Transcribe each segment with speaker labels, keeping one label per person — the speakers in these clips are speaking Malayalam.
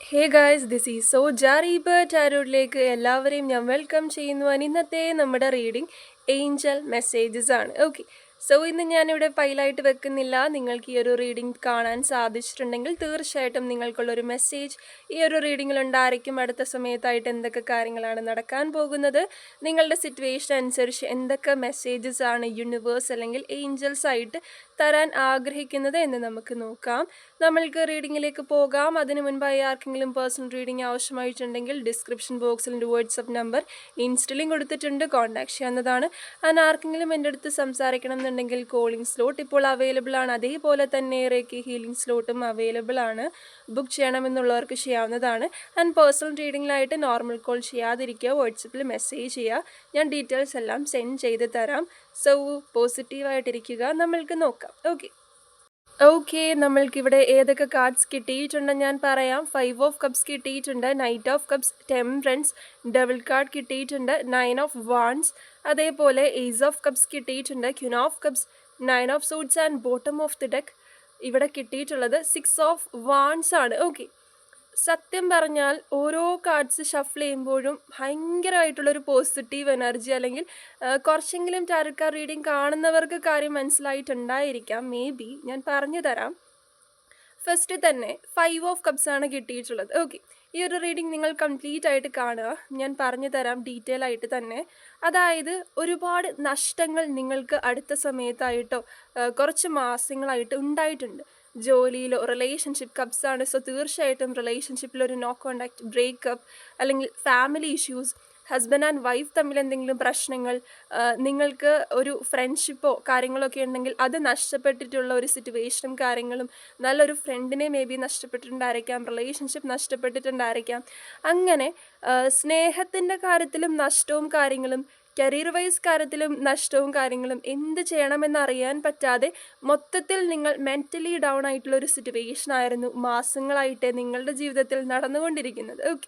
Speaker 1: Hey guys, this is so ജാരീബ് ടാരോഡിലേക്ക് എല്ലാവരെയും ഞാൻ വെൽക്കം ചെയ്യുന്നു. ഇന്നത്തെ നമ്മുടെ റീഡിംഗ് ഏഞ്ചൽ മെസ്സേജസ് ആണ്. ഓക്കെ, സോ ഇന്ന് ഞാനിവിടെ ഫയലായിട്ട് വെക്കുന്നില്ല. നിങ്ങൾക്ക് ഈ ഒരു റീഡിംഗ് കാണാൻ സാധിച്ചിട്ടുണ്ടെങ്കിൽ തീർച്ചയായിട്ടും നിങ്ങൾക്കുള്ളൊരു മെസ്സേജ് ഈ ഒരു റീഡിങ്ങിൽ ഉണ്ടായിരിക്കും. അടുത്ത സമയത്തായിട്ട് എന്തൊക്കെ കാര്യങ്ങളാണ് നടക്കാൻ പോകുന്നത്, നിങ്ങളുടെ സിറ്റുവേഷൻ അനുസരിച്ച് എന്തൊക്കെ മെസ്സേജസ് ആണ് യൂണിവേഴ്സ് അല്ലെങ്കിൽ ഏഞ്ചൽസ് ആയിട്ട് തരാൻ ആഗ്രഹിക്കുന്നത് എന്ന് നമുക്ക് നോക്കാം. നമ്മൾക്ക് റീഡിങ്ങിലേക്ക് പോകാം. അതിനു മുൻപായി ആർക്കെങ്കിലും പേഴ്സണൽ റീഡിംഗ് ആവശ്യമായിട്ടുണ്ടെങ്കിൽ ഡിസ്ക്രിപ്ഷൻ ബോക്സിൽ എൻ്റെ വാട്സപ്പ് നമ്പർ ഇൻസ്റ്റലിംഗ് കൊടുത്തിട്ടുണ്ട്, കോൺടാക്ട് ചെയ്യാവുന്നതാണ്. അതിന് ആർക്കെങ്കിലും എൻ്റെ അടുത്ത് സംസാരിക്കണം എന്നുണ്ടെങ്കിൽ കോളിംഗ് സ്ലോട്ട് ഇപ്പോൾ അവൈലബിൾ ആണ്. അതേപോലെ തന്നെ റേക്കി ഹീലിംഗ് സ്ലോട്ടും അവൈലബിൾ ആണ്. ബുക്ക് ചെയ്യണമെന്നുള്ളവർക്ക് ചെയ്യാവുന്നതാണ്. ആൻഡ് പേഴ്സണൽ റീഡിങ്ങിലായിട്ട് നോർമൽ കോൾ ചെയ്യാതിരിക്കുക, വാട്സപ്പിൽ മെസ്സേജ് ചെയ്യുക. ഞാൻ ഡീറ്റെയിൽസ് എല്ലാം സെൻഡ് ചെയ്ത് തരാം. സോ പോസിറ്റീവായിട്ടിരിക്കുക. നമ്മൾക്ക് നോക്കാം. ഓക്കെ, നമ്മൾക്കിവിടെ ഏതൊക്കെ കാർഡ്സ് കിട്ടിയിട്ടുണ്ടെന്ന് ഞാൻ പറയാം. 5 ഓഫ് കപ്സ് കിട്ടിയിട്ടുണ്ട്, knight of cups, temperance, double card കിട്ടിയിട്ടുണ്ട്, 9 ഓഫ് വാൺസ്, അതേപോലെ ഏസ് ഓഫ് കപ്സ് കിട്ടിയിട്ടുണ്ട്, queen of cups, 9 of suits and bottom of the deck ഇവിടെ കിട്ടിയിട്ടുള്ളത് 6 ഓഫ് വാൺസ് ആണ്. ഓക്കെ, സത്യം പറഞ്ഞാൽ ഓരോ കാർഡ്സ് ഷഫിൾ ചെയ്യുമ്പോഴും ഭയങ്കരമായിട്ടുള്ളൊരു പോസിറ്റീവ് എനർജി, അല്ലെങ്കിൽ കുറച്ചെങ്കിലും ടാരോ കാർഡ് റീഡിങ് കാണുന്നവർക്ക് കാര്യം മനസ്സിലായിട്ടുണ്ടായിരിക്കാം. മേ ബി ഞാൻ പറഞ്ഞു തരാം. ഫസ്റ്റ് തന്നെ 5 ഓഫ് കപ്സ് ആണ് കിട്ടിയിട്ടുള്ളത്. ഓക്കെ, ഈ ഒരു റീഡിങ് നിങ്ങൾ കംപ്ലീറ്റ് ആയിട്ട് കാണുക. ഞാൻ പറഞ്ഞു തരാം ഡീറ്റെയിൽ ആയിട്ട് തന്നെ. അതായത് ഒരുപാട് നഷ്ടങ്ങൾ നിങ്ങൾക്ക് അടുത്ത സമയത്തായിട്ടോ കുറച്ച് മാസങ്ങളായിട്ട് ഉണ്ടായിട്ടുണ്ട്. ജോലിയിലോ റിലേഷൻഷിപ്പ് കപ്സ് ആണ്. സോ തീർച്ചയായിട്ടും റിലേഷൻഷിപ്പിലൊരു നോ കോണ്ടാക്ട്, ബ്രേക്കപ്പ്, അല്ലെങ്കിൽ family issues, husband and wife തമ്മിൽ എന്തെങ്കിലും പ്രശ്നങ്ങൾ, നിങ്ങൾക്ക് ഒരു ഫ്രണ്ട്ഷിപ്പോ കാര്യങ്ങളോ ഒക്കെ ഉണ്ടെങ്കിൽ അത് നഷ്ടപ്പെട്ടിട്ടുള്ള ഒരു സിറ്റുവേഷനും കാര്യങ്ങളും, നല്ലൊരു ഫ്രണ്ടിനെ മേ ബി നഷ്ടപ്പെട്ടിട്ടുണ്ടായിരിക്കാം, റിലേഷൻഷിപ്പ് നഷ്ടപ്പെട്ടിട്ടുണ്ടായിരിക്കാം. അങ്ങനെ സ്നേഹത്തിൻ്റെ കാര്യത്തിലും നഷ്ടവും കാര്യങ്ങളും, കരിയർ വൈസ് കാര്യത്തിലും നഷ്ടവും കാര്യങ്ങളും, എന്ത് ചെയ്യണമെന്നറിയാൻ പറ്റാതെ മൊത്തത്തിൽ നിങ്ങൾ മെൻ്റലി ഡൗൺ ആയിട്ടുള്ള ഒരു സിറ്റുവേഷൻ ആയിരുന്നു മാസങ്ങളായിട്ട് നിങ്ങളുടെ ജീവിതത്തിൽ നടന്നുകൊണ്ടിരിക്കുന്നത്. ഓക്കെ,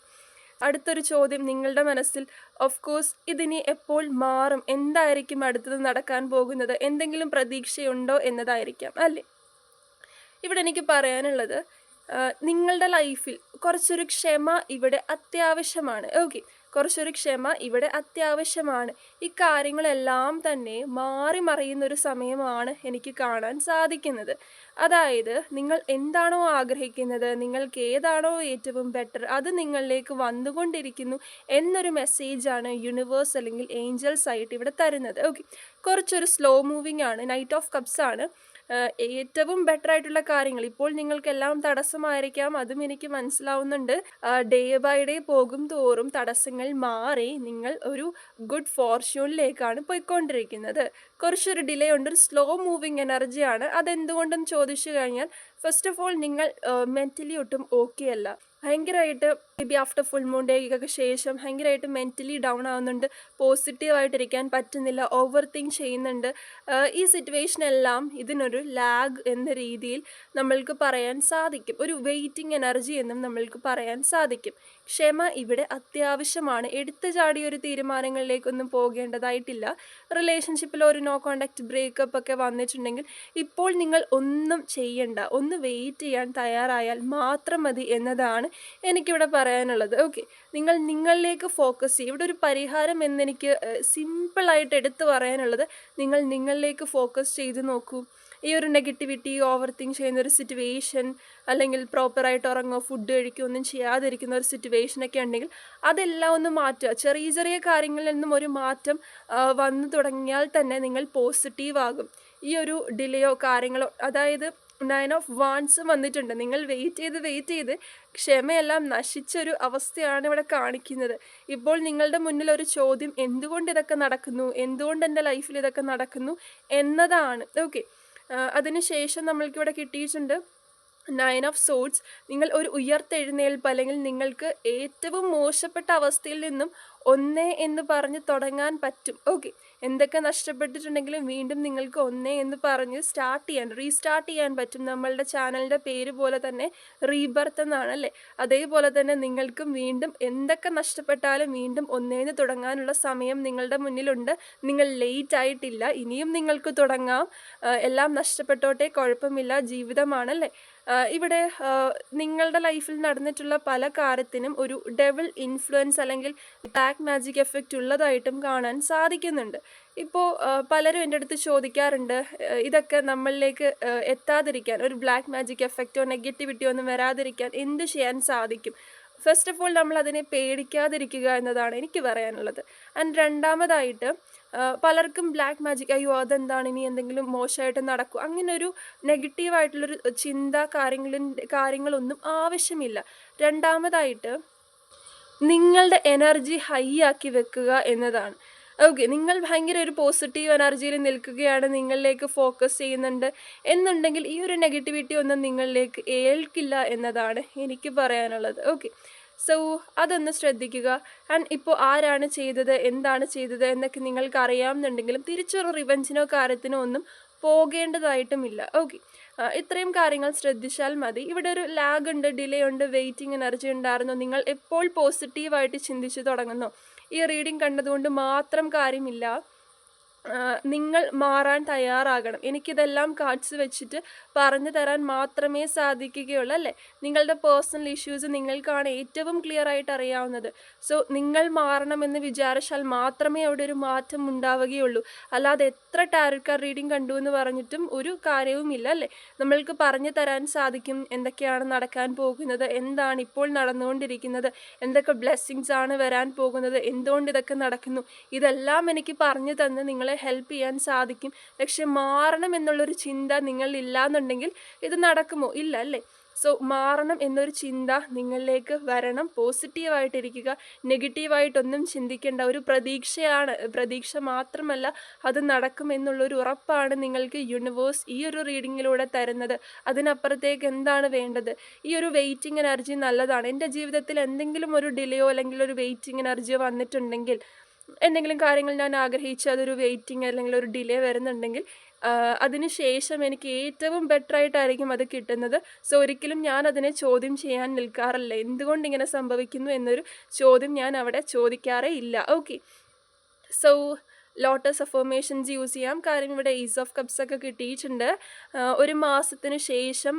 Speaker 1: അടുത്തൊരു ചോദ്യം നിങ്ങളുടെ മനസ്സിൽ, ഓഫ് കോഴ്സ് ഇതിനി എപ്പോൾ മാറും, എന്തായിരിക്കും അടുത്തത് നടക്കാൻ പോകുന്നത്, എന്തെങ്കിലും പ്രതീക്ഷയുണ്ടോ എന്നതായിരിക്കാം അല്ലേ. ഇവിടെ എനിക്ക് പറയാനുള്ളത്, നിങ്ങളുടെ ലൈഫിൽ കുറച്ചൊരു ക്ഷമ ഇവിടെ അത്യാവശ്യമാണ്. ഓക്കെ, കുറച്ചൊരു ക്ഷമ ഇവിടെ അത്യാവശ്യമാണ്. ഈ കാര്യങ്ങളെല്ലാം തന്നെ മാറി മറിയുന്നൊരു സമയമാണ് എനിക്ക് കാണാൻ സാധിക്കുന്നത്. അതായത് നിങ്ങൾ എന്താണോ ആഗ്രഹിക്കുന്നത്, നിങ്ങൾക്ക് ഏതാണോ ഏറ്റവും ബെറ്റർ, അത് നിങ്ങളിലേക്ക് വന്നുകൊണ്ടിരിക്കുന്നു എന്നൊരു മെസ്സേജാണ് യൂണിവേഴ്സ് അല്ലെങ്കിൽ ഏഞ്ചൽസ് ആയിട്ട് ഇവിടെ തരുന്നത്. ഓക്കെ, കുറച്ചൊരു സ്ലോ മൂവിങ് ആണ്. നൈറ്റ് ഓഫ് കപ്സ് ആണ്. ഏറ്റവും ബെറ്റർ ആയിട്ടുള്ള കാര്യങ്ങൾ ഇപ്പോൾ നിങ്ങൾക്കെല്ലാം തടസ്സമായിരിക്കാം, അതും എനിക്ക് മനസ്സിലാവുന്നുണ്ട്. ഡേ ബൈ ഡേ പോകും തോറും തടസ്സങ്ങൾ മാറി നിങ്ങൾ ഒരു ഗുഡ് ഫോർച്യൂണിലേക്കാണ് പോയിക്കൊണ്ടിരിക്കുന്നത്. കുറച്ചൊരു ഡിലേ ഉണ്ട്, ഒരു സ്ലോ മൂവിങ് എനർജിയാണ്. അതെന്തുകൊണ്ടെന്ന് ചോദിച്ചു കഴിഞ്ഞാൽ, ഫസ്റ്റ് ഓഫ് ഓൾ നിങ്ങൾ മെൻ്റലി ഒട്ടും ഓക്കെ അല്ല. ഭയങ്കരമായിട്ട് may be after full moon ഡേക്കൊക്കെ ശേഷം ഭയങ്കരമായിട്ട് മെൻ്റലി ഡൗൺ ആവുന്നുണ്ട്, പോസിറ്റീവായിട്ടിരിക്കാൻ പറ്റുന്നില്ല, ഓവർ തിങ്ക് ചെയ്യുന്നുണ്ട്. ഈ സിറ്റുവേഷനെല്ലാം ഇതിനൊരു ലാഗ് എന്ന രീതിയിൽ നമ്മൾക്ക് പറയാൻ സാധിക്കും. ഒരു വെയിറ്റിംഗ് എനർജി എന്നും നമ്മൾക്ക് പറയാൻ സാധിക്കും. ക്ഷമ ഇവിടെ അത്യാവശ്യമാണ്. എടുത്തു ചാടിയ ഒരു തീരുമാനങ്ങളിലേക്കൊന്നും പോകേണ്ടതായിട്ടില്ല. റിലേഷൻഷിപ്പിൽ ഒരു നോ കോണ്ടാക്ട്, ബ്രേക്കപ്പ് ഒക്കെ വന്നിട്ടുണ്ടെങ്കിൽ ഇപ്പോൾ നിങ്ങൾ ഒന്നും ചെയ്യണ്ട, ഒന്ന് വെയിറ്റ് ചെയ്യാൻ തയ്യാറായാൽ മാത്രം മതി എന്നതാണ് എനിക്കിവിടെ പറയാനുള്ളത്. ഓക്കെ, നിങ്ങൾ നിങ്ങളിലേക്ക് ഫോക്കസ് ചെയ്യും. ഇവിടെ ഒരു പരിഹാരം എന്നെനിക്ക് സിമ്പിളായിട്ട് എടുത്തു പറയാനുള്ളത്, നിങ്ങൾ നിങ്ങളിലേക്ക് ഫോക്കസ് ചെയ്ത് നോക്കൂ. ഈ ഒരു നെഗറ്റിവിറ്റി, ഓവർ തിങ്ക് ചെയ്യുന്ന ഒരു സിറ്റുവേഷൻ, അല്ലെങ്കിൽ പ്രോപ്പറായിട്ട് ഉറങ്ങുക, ഫുഡ് കഴിക്കുക, ഒന്നും ചെയ്യാതിരിക്കുന്ന ഒരു സിറ്റുവേഷനൊക്കെ ഉണ്ടെങ്കിൽ അതെല്ലാം ഒന്ന് മാറ്റുക. ചെറിയ ചെറിയ കാര്യങ്ങളിൽ നിന്നും ഒരു മാറ്റം വന്നു തുടങ്ങിയാൽ തന്നെ നിങ്ങൾ പോസിറ്റീവ് ആകും. ഈ ഒരു ഡിലേയോ കാര്യങ്ങളോ, അതായത് 9 ഓഫ് വാൺസ് വന്നിട്ടുണ്ട്. നിങ്ങൾ വെയിറ്റ് ചെയ്ത് ക്ഷമയെല്ലാം നശിച്ചൊരു അവസ്ഥയാണ് ഇവിടെ കാണിക്കുന്നത്. ഇപ്പോൾ നിങ്ങളുടെ മുന്നിൽ ഒരു ചോദ്യം, എന്തുകൊണ്ട് ഇതൊക്കെ നടക്കുന്നു, എന്തുകൊണ്ട് എൻ്റെ ലൈഫിൽ ഇതൊക്കെ നടക്കുന്നു എന്നതാണ്. ഓക്കെ, അതിനുശേഷം നമ്മൾക്കിവിടെ കിട്ടിയിട്ടുണ്ട് 9 ഓഫ് സോഡ്സ്. നിങ്ങൾ ഒരു ഉയർത്തെഴുന്നേൽപ്പ്, അല്ലെങ്കിൽ നിങ്ങൾക്ക് ഏറ്റവും മോശപ്പെട്ട അവസ്ഥയിൽ നിന്നും ഒന്നേ എന്ന് പറഞ്ഞ് തുടങ്ങാൻ പറ്റും. ഓക്കെ, എന്തൊക്കെ നഷ്ടപ്പെട്ടിട്ടുണ്ടെങ്കിലും വീണ്ടും നിങ്ങൾക്ക് ഒന്നേ എന്ന് പറഞ്ഞ് റീസ്റ്റാർട്ട് ചെയ്യാൻ പറ്റും. നമ്മളുടെ ചാനലിൻ്റെ പേര് പോലെ തന്നെ റീബർത്ത് എന്നാണ് അല്ലേ. അതേപോലെ തന്നെ നിങ്ങൾക്കും വീണ്ടും എന്തൊക്കെ നഷ്ടപ്പെട്ടാലും വീണ്ടും ഒന്നേന്ന് തുടങ്ങാനുള്ള സമയം നിങ്ങളുടെ മുന്നിലുണ്ട്. നിങ്ങൾ ലേറ്റ് ആയിട്ടില്ല, ഇനിയും നിങ്ങൾക്ക് തുടങ്ങാം. എല്ലാം നഷ്ടപ്പെട്ടോട്ടെ, കുഴപ്പമില്ല, ജീവിതമാണല്ലേ. ഇവിടെ നിങ്ങളുടെ ലൈഫിൽ നടന്നിട്ടുള്ള പല കാര്യത്തിനും ഒരു ഡെവിൾ ഇൻഫ്ലുവൻസ് അല്ലെങ്കിൽ ബ്ലാക്ക് മാജിക് എഫക്റ്റ് ഉള്ളതായിട്ടും കാണാൻ സാധിക്കുന്നുണ്ട്. ഇപ്പോൾ പലരും എൻ്റെ അടുത്ത് ചോദിക്കാറുണ്ട്, ഇതൊക്കെ നമ്മളിലേക്ക് എത്താതിരിക്കാൻ, ഒരു ബ്ലാക്ക് മാജിക് എഫക്റ്റോ നെഗറ്റിവിറ്റിയോ ഒന്നും വരാതിരിക്കാൻ എന്ത് ചെയ്യാൻ സാധിക്കും? ഫസ്റ്റ് ഓഫ് ഓൾ നമ്മൾ അതിനെ പേടിക്കാതിരിക്കുക എന്നതാണ് എനിക്ക് പറയാനുള്ളത്. ആൻഡ് രണ്ടാമതായിട്ട് പലർക്കും ബ്ലാക്ക് മാജിക്, അയ്യോ അതെന്താണ്, ഇനി എന്തെങ്കിലും മോശമായിട്ട് നടക്കും, അങ്ങനെ ഒരു നെഗറ്റീവായിട്ടുള്ളൊരു ചിന്ത കാര്യങ്ങളൊന്നും ആവശ്യമില്ല. രണ്ടാമതായിട്ട് നിങ്ങളുടെ എനർജി ഹൈ ആക്കി വെക്കുക എന്നതാണ്. ഓക്കെ, നിങ്ങൾ ഭയങ്കര ഒരു പോസിറ്റീവ് എനർജിയിൽ നിൽക്കുകയാണ്, നിങ്ങളിലേക്ക് ഫോക്കസ് ചെയ്യുന്നുണ്ട് എന്നുണ്ടെങ്കിൽ ഈ ഒരു നെഗറ്റിവിറ്റി ഒന്നും നിങ്ങളിലേക്ക് ഏൽക്കില്ല എന്നതാണ് എനിക്ക് പറയാനുള്ളത്. ഓക്കെ, സോ അതൊന്ന് ശ്രദ്ധിക്കുക. ആൻഡ് ഇപ്പോൾ ആരാണ് ചെയ്തത്, എന്താണ് ചെയ്തത് എന്നൊക്കെ നിങ്ങൾക്ക് അറിയാമെന്നുണ്ടെങ്കിലും തിരിച്ചൊരു റിവെഞ്ചിനോ കാര്യത്തിനോ ഒന്നും പോകേണ്ടതായിട്ടുമില്ല. ഓക്കെ, ഇത്രയും കാര്യങ്ങൾ ശ്രദ്ധിച്ചാൽ മതി. ഇവിടെ ഒരു ലാഗ് ഉണ്ട്, ഡിലേ ഉണ്ട്, വെയിറ്റിംഗ് എനർജി ഉണ്ടായിരുന്നു. നിങ്ങൾ എപ്പോൾ പോസിറ്റീവായിട്ട് ചിന്തിച്ചു തുടങ്ങുന്നോ, ഈ റീഡിംഗ് കണ്ടതുകൊണ്ട് മാത്രം കാര്യമില്ല, നിങ്ങൾ മാറാൻ തയ്യാറാകണം. എനിക്കിതെല്ലാം കാർഡ്സ് വെച്ചിട്ട് പറഞ്ഞു തരാൻ മാത്രമേ സാധിക്കുകയുള്ളൂ, അല്ലേ? നിങ്ങളുടെ പേഴ്സണൽ ഇഷ്യൂസ് നിങ്ങൾക്കാണ് ഏറ്റവും ക്ലിയർ ആയിട്ട് അറിയാവുന്നത്. സോ നിങ്ങൾ മാറണമെന്ന് വിചാരിച്ചാൽ മാത്രമേ അവിടെ ഒരു മാറ്റം ഉണ്ടാവുകയുള്ളൂ. അല്ലാതെ എത്ര ടാരോ കാർഡ് റീഡിംഗ് കണ്ടു എന്ന് പറഞ്ഞിട്ടും ഒരു കാര്യവുമില്ല, അല്ലേ? നമ്മൾക്ക് പറഞ്ഞു തരാൻ സാധിക്കും എന്തൊക്കെയാണ് നടക്കാൻ പോകുന്നത്, എന്താണ് ഇപ്പോൾ നടന്നുകൊണ്ടിരിക്കുന്നത്, എന്തൊക്കെ ബ്ലെസ്സിങ്സ് ആണ് വരാൻ പോകുന്നത്, എന്തുകൊണ്ട് ഇതൊക്കെ നടക്കുന്നു, ഇതെല്ലാം എനിക്ക് പറഞ്ഞു തന്ന് നിങ്ങളെ ഹെൽപ്പ് ചെയ്യാൻ സാധിക്കും. പക്ഷെ മാറണം എന്നുള്ളൊരു ചിന്ത നിങ്ങളില്ല എന്നുണ്ടെങ്കിൽ ഇത് നടക്കുമോ? ഇല്ല, അല്ലേ? സോ മാറണം എന്നൊരു ചിന്ത നിങ്ങളിലേക്ക് വരണം. പോസിറ്റീവായിട്ടിരിക്കുക, നെഗറ്റീവായിട്ടൊന്നും ചിന്തിക്കേണ്ട. ഒരു പ്രതീക്ഷ മാത്രമല്ല, അത് നടക്കുമെന്നുള്ളൊരു ഉറപ്പാണ് നിങ്ങൾക്ക് യൂണിവേഴ്സ് ഈ ഒരു റീഡിങ്ങിലൂടെ തരുന്നത്. അതിനപ്പുറത്തേക്ക് എന്താണ് വേണ്ടത്? ഈ ഒരു വെയിറ്റിംഗ് എനർജി നല്ലതാണ്. എൻ്റെ ജീവിതത്തിൽ എന്തെങ്കിലും ഒരു ഡിലേയോ അല്ലെങ്കിൽ ഒരു വെയിറ്റിംഗ് എനർജിയോ വന്നിട്ടുണ്ടെങ്കിൽ, എന്തെങ്കിലും കാര്യങ്ങൾ ഞാൻ ആഗ്രഹിച്ച് അതൊരു വെയിറ്റിംഗ് അല്ലെങ്കിൽ ഒരു ഡിലേ വരുന്നുണ്ടെങ്കിൽ, അതിന് ശേഷം എനിക്ക് ഏറ്റവും ബെറ്റർ ആയിട്ടായിരിക്കും അത് കിട്ടുന്നത്. സോ ഒരിക്കലും ഞാൻ അതിനെ ചോദ്യം ചെയ്യാൻ നിൽക്കാറില്ല. എന്തുകൊണ്ട് ഇങ്ങനെ സംഭവിക്കുന്നു എന്നൊരു ചോദ്യം ഞാൻ അവിടെ ചോദിക്കാറേ ഇല്ല. Okay, so lotus affirmations use ചെയ്യാം. കാര്യം ഇവിടെ ഈസ് ഓഫ് കപ്സ് ഒക്കെ കിട്ടിയിട്ടുണ്ട്. ഒരു മാസത്തിന് ശേഷം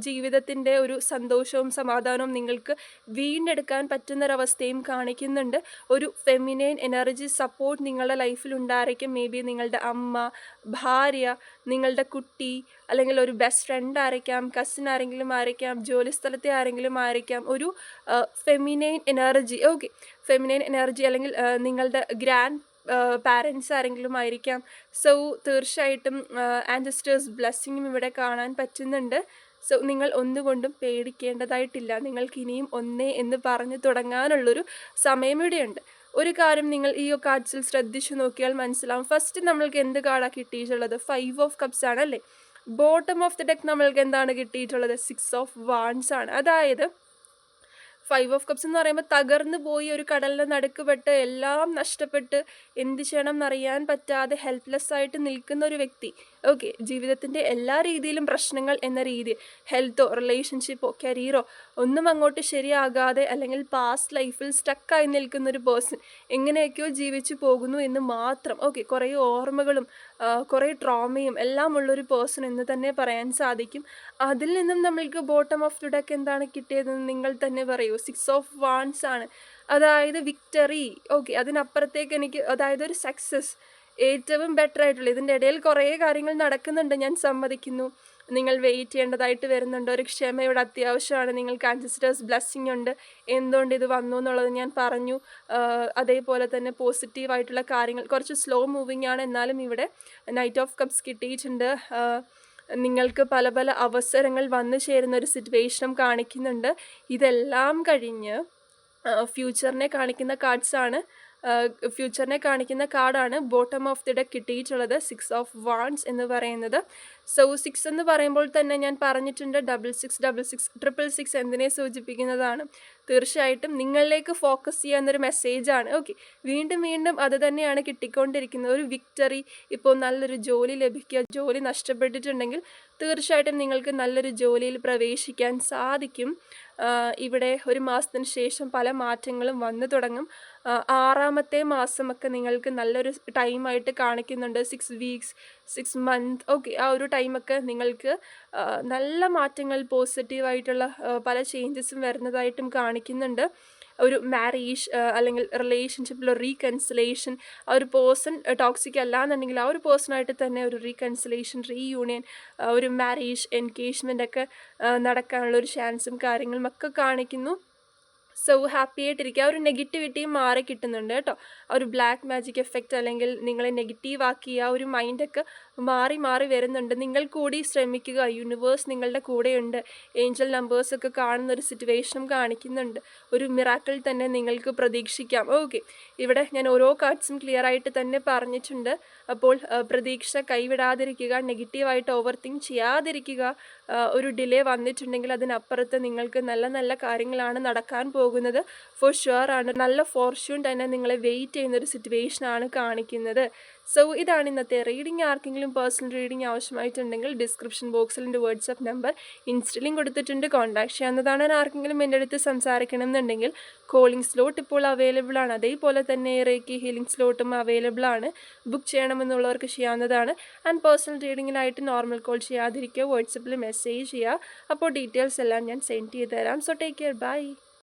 Speaker 1: ജീവിതത്തിൻ്റെ ഒരു സന്തോഷവും സമാധാനവും നിങ്ങൾക്ക് വീണ്ടെടുക്കാൻ പറ്റുന്നൊരവസ്ഥയും കാണിക്കുന്നുണ്ട്. ഒരു ഫെമിനൈൻ എനർജി സപ്പോർട്ട് നിങ്ങളുടെ ലൈഫിൽ ഉണ്ടായിരിക്കും. മേ ബി നിങ്ങളുടെ അമ്മ, ഭാര്യ, നിങ്ങളുടെ കുട്ടി, അല്ലെങ്കിൽ ഒരു ബെസ്റ്റ് ഫ്രണ്ട് ആയിരിക്കാം, കസിൻ ആരെങ്കിലും ആയിരിക്കാം, ജോലിസ്ഥലത്തെ ആരെങ്കിലും ആയിരിക്കാം. ഒരു feminine energy, okay, feminine energy അല്ലെങ്കിൽ നിങ്ങളുടെ ഗ്രാൻഡ് പാരൻസ് ആരെങ്കിലും ആയിരിക്കാം. സോ തീർച്ചയായിട്ടും ആൻസസ്റ്റേഴ്സ് ബ്ലെസ്സിങ്ങും ഇവിടെ കാണാൻ പറ്റുന്നുണ്ട്. സോ നിങ്ങൾ ഒന്നുകൊണ്ടും പേടിക്കേണ്ടതായിട്ടില്ല. നിങ്ങൾക്ക് ഇനിയും ഒന്നേ എന്ന് പറഞ്ഞു തുടങ്ങാനുള്ളൊരു സമയം ഇവിടെയുണ്ട്. ഒരു കാര്യം നിങ്ങൾ ഈ കാർഡ്സിൽ ശ്രദ്ധിച്ചു നോക്കിയാൽ മനസ്സിലാവും. ഫസ്റ്റ് നമ്മൾക്ക് എന്ത് കാർഡാണ് കിട്ടിയിട്ടുള്ളത്? 5 ഓഫ് കപ്സ് ആണ്, അല്ലേ? ബോട്ടം ഓഫ് ദി ഡെക്ക് നമ്മൾക്ക് എന്താണ് കിട്ടിയിട്ടുള്ളത്? 6 ഓഫ് വാൻഡ്സ് ആണ്. അതായത് 5 ഓഫ് കപ്സ് എന്ന് പറയുമ്പോൾ തകർന്നു പോയി, ഒരു കടലിൻ്റെ നടുക്കുപെട്ട് എല്ലാം നഷ്ടപ്പെട്ട് എന്ത് ചെയ്യണം എന്നറിയാൻ പറ്റാതെ ഹെൽപ്ലെസ് ആയിട്ട് നിൽക്കുന്ന ഒരു വ്യക്തി. ഓക്കെ, ജീവിതത്തിൻ്റെ എല്ലാ രീതിയിലും പ്രശ്നങ്ങൾ എന്ന രീതിയിൽ, ഹെൽത്തോ റിലേഷൻഷിപ്പോ കരിയറോ ഒന്നും അങ്ങോട്ട് ശരിയാകാതെ അല്ലെങ്കിൽ പാസ്റ്റ് ലൈഫിൽ സ്റ്റക്കായി നിൽക്കുന്ന ഒരു പേഴ്സൺ എങ്ങനെയൊക്കെയോ ജീവിച്ചു പോകുന്നു എന്ന് മാത്രം. ഓക്കെ, കുറേ ഓർമ്മകളും കുറേ ട്രോമയും എല്ലാം ഉള്ളൊരു പേഴ്സൺ എന്ന് തന്നെ പറയാൻ സാധിക്കും. അതിൽ നിന്നും നമ്മൾക്ക് ബോട്ടം ഓഫ് ദി ഡെക്ക് എന്താണ് കിട്ടിയതെന്ന് നിങ്ങൾ തന്നെ പറയൂ. 6 ഓഫ് വാൻഡ്സ് ആണ്, അതായത് വിക്ടറി. ഓക്കെ, അതിനപ്പുറത്തേക്ക് എനിക്ക്, അതായത് ഒരു സക്സസ്, ഏറ്റവും ബെറ്റർ ആയിട്ടുള്ള. ഇതിൻ്റെ ഇടയിൽ കുറേ കാര്യങ്ങൾ നടക്കുന്നുണ്ട്, ഞാൻ സമ്മതിക്കുന്നു. നിങ്ങൾ വെയിറ്റ് ചെയ്യേണ്ടതായിട്ട് വരുന്നുണ്ട്. ഒരു ക്ഷമയുടെ അത്യാവശ്യമാണ്. നിങ്ങൾക്ക് ആൻസിസ്റ്റേഴ്സ് ബ്ലെസ്സിങ് ഉണ്ട്. എന്തുകൊണ്ട് ഇത് വന്നു എന്നുള്ളത് ഞാൻ പറഞ്ഞു. അതേപോലെ തന്നെ പോസിറ്റീവായിട്ടുള്ള കാര്യങ്ങൾ, കുറച്ച് സ്ലോ മൂവിങ് ആണ്, എന്നാലും ഇവിടെ നൈറ്റ് ഓഫ് കപ്സ് കിട്ടിയിട്ടുണ്ട്. നിങ്ങൾക്ക് പല പല അവസരങ്ങൾ വന്നു ചേരുന്ന ഒരു സിറ്റുവേഷനും കാണിക്കുന്നുണ്ട്. ഇതെല്ലാം കഴിഞ്ഞ് ഫ്യൂച്ചറിനെ കാണിക്കുന്ന കാർഡ്സാണ്. ഫ്യൂച്ചറിനെ കാണിക്കുന്ന കാർഡാണ് ബോട്ടം ഓഫ് ദി ഡെക്ക് കിട്ടിയിട്ടുള്ളത്, 6 ഓഫ് വാൻഡ്സ് എന്ന് പറയുന്നത്. സോ 6 എന്ന് പറയുമ്പോൾ തന്നെ ഞാൻ പറഞ്ഞിട്ടുണ്ട്, 6666 666 എന്തിനെ സൂചിപ്പിക്കുന്നതാണ്? തീർച്ചയായിട്ടും നിങ്ങളിലേക്ക് ഫോക്കസ് ചെയ്യാവുന്നൊരു മെസ്സേജാണ്. ഓക്കെ, വീണ്ടും വീണ്ടും അത് തന്നെയാണ് കിട്ടിക്കൊണ്ടിരിക്കുന്നത്. ഒരു വിക്ടറി, ഇപ്പോൾ നല്ലൊരു ജോലി ലഭിക്കുക, ജോലി നഷ്ടപ്പെട്ടിട്ടുണ്ടെങ്കിൽ തീർച്ചയായിട്ടും നിങ്ങൾക്ക് നല്ലൊരു ജോലിയിൽ പ്രവേശിക്കാൻ സാധിക്കും. ഇവിടെ ഒരു മാസത്തിന് ശേഷം പല മാറ്റങ്ങളും വന്നു തുടങ്ങും. 6ാമത്തെ മാസമൊക്കെ നിങ്ങൾക്ക് നല്ലൊരു ടൈമായിട്ട് കാണിക്കുന്നുണ്ട്. 6 വീക്സ്, 6 മന്ത്, ഓക്കെ, ആ ഒരു ടൈമൊക്കെ നിങ്ങൾക്ക് നല്ല മാറ്റങ്ങൾ പോസിറ്റീവായിട്ടുള്ള പല ചേഞ്ചസും വരുന്നതായിട്ടും കാണിക്കുന്നുണ്ട്. ഒരു മാരേജ് അല്ലെങ്കിൽ റിലേഷൻഷിപ്പിൽ ഒരു റീകൺസിലേഷൻ, ആ ഒരു പേഴ്സൺ ടോക്സിക് അല്ലാന്നുണ്ടെങ്കിൽ ആ ഒരു പേഴ്സണായിട്ട് തന്നെ ഒരു റീകൺസിലേഷൻ, റീയൂണിയൻ, ഒരു മാരേജ്, എൻഗേജ്മെൻ്റ് ഒക്കെ നടക്കാനുള്ള ഒരു ചാൻസും കാര്യങ്ങളും ഒക്കെ കാണിക്കുന്നു. സോ ഹാപ്പി ആയിട്ടിരിക്കുക. ആ ഒരു നെഗറ്റിവിറ്റിയും മാറി കിട്ടുന്നുണ്ട് കേട്ടോ. ആ ഒരു ബ്ലാക്ക് മാജിക് എഫക്റ്റ് അല്ലെങ്കിൽ നിങ്ങളെ നെഗറ്റീവാക്കി ആ ഒരു മൈൻഡൊക്കെ മാറി മാറി വരുന്നുണ്ട്. നിങ്ങൾ കൂടി ശ്രമിക്കുക. യൂണിവേഴ്സ് നിങ്ങളുടെ കൂടെയുണ്ട്. ഏഞ്ചൽ നമ്പേഴ്സൊക്കെ കാണുന്ന ഒരു സിറ്റുവേഷനും കാണിക്കുന്നുണ്ട്. ഒരു മിറാക്കിൾ തന്നെ നിങ്ങൾക്ക് പ്രതീക്ഷിക്കാം. ഓക്കെ, ഇവിടെ ഞാൻ ഓരോ കാർഡ്സും ക്ലിയർ ആയിട്ട് തന്നെ പറഞ്ഞിട്ടുണ്ട്. അപ്പോൾ പ്രതീക്ഷ കൈവിടാതിരിക്കുക, നെഗറ്റീവായിട്ട് ഓവർ തിങ്ക് ചെയ്യാതിരിക്കുക. ഒരു ഡിലേ വന്നിട്ടുണ്ടെങ്കിൽ അതിനപ്പുറത്ത് നിങ്ങൾക്ക് നല്ല നല്ല കാര്യങ്ങളാണ് നടക്കാൻ പോകുന്നത്. ഫോർ ഷുവർ ആണ്. നല്ല ഫോർച്യൂൺ തന്നെ നിങ്ങളെ വെയിറ്റ് ചെയ്യുന്നൊരു സിറ്റുവേഷനാണ് കാണിക്കുന്നത്. സോ ഇതാണ് ഇന്നത്തെ റീഡിംഗ്. ആർക്കെങ്കിലും പേഴ്സണൽ റീഡിംഗ് ആവശ്യമായിട്ടുണ്ടെങ്കിൽ ഡിസ്ക്രിപ്ഷൻ ബോക്സിൽ എൻ്റെ വാട്സപ്പ് നമ്പർ ഇൻസ്റ്റയിലും കൊടുത്തിട്ടുണ്ട്, കോൺടാക്ട് ചെയ്യാവുന്നതാണ്. ആർക്കെങ്കിലും എൻ്റെ അടുത്ത് സംസാരിക്കണം എന്നുണ്ടെങ്കിൽ കോളിംഗ് സ്ലോട്ട് ഇപ്പോൾ അവൈലബിൾ ആണ്. അതേപോലെ തന്നെ റേക്കി ഹീലിംഗ് സ്ലോട്ടും അവൈലബിൾ ആണ്. ബുക്ക് ചെയ്യണമെന്നുള്ളവർക്ക് ചെയ്യാവുന്നതാണ്. ആൻഡ് പേഴ്സണൽ റീഡിങ്ങിനായിട്ട് നോർമൽ കോൾ ചെയ്യാതിരിക്കുക, വാട്സപ്പിൽ മെസ്സേജ് ചെയ്യുക. അപ്പോൾ ഡീറ്റെയിൽസ് എല്ലാം ഞാൻ സെൻഡ് ചെയ്ത് തരാം. So take care, by.